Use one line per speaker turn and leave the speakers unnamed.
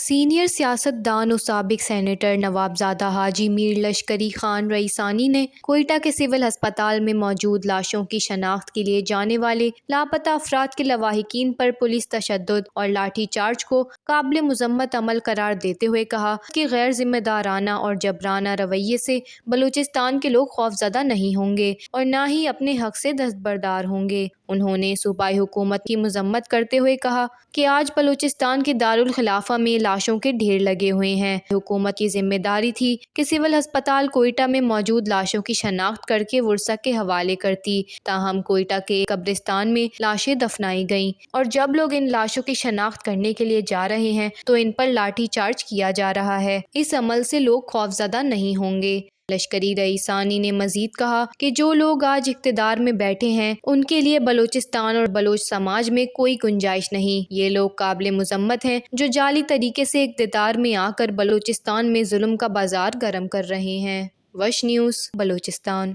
Senior سیاستدان و سابق سینیٹر نوابزادہ حاجی میر لشکری خان رئیسانی نے کوئٹہ کے سول ہسپتال میں موجود لاشوں کی شناخت کے لیے جانے والے لاپتہ افراد کے لواحقین پر پولیس تشدد اور لاٹھی چارج کو قابل مذمت عمل قرار دیتے ہوئے کہا کہ غیر ذمہ دارانہ اور جبرانہ رویے سے بلوچستان کے لوگ خوفزدہ نہیں ہوں گے اور نہ ہی اپنے حق سے دستبردار ہوں گے۔ انہوں نے صوبائی حکومت کی مذمت کرتے ہوئے کہا کہ آج بلوچستان کے دارالخلافہ میں لاشوں کے ڈھیر لگے ہوئے ہیں۔ حکومت کی ذمہ داری تھی کہ سول ہسپتال کوئٹہ میں موجود لاشوں کی شناخت کر کے ورثہ کے حوالے کرتی، تاہم کوئٹہ کے قبرستان میں لاشیں دفنائی گئیں اور جب لوگ ان لاشوں کی شناخت کرنے کے لیے جا رہے ہیں تو ان پر لاٹھی چارج کیا جا رہا ہے۔ اس عمل سے لوگ خوفزدہ نہیں ہوں گے۔ لشکری رئیسانی نے مزید کہا کہ جو لوگ آج اقتدار میں بیٹھے ہیں ان کے لیے بلوچستان اور بلوچ سماج میں کوئی گنجائش نہیں۔ یہ لوگ قابل مذمت ہیں جو جعلی طریقے سے اقتدار میں آ کر بلوچستان میں ظلم کا بازار گرم کر رہے ہیں۔ وش نیوز، بلوچستان۔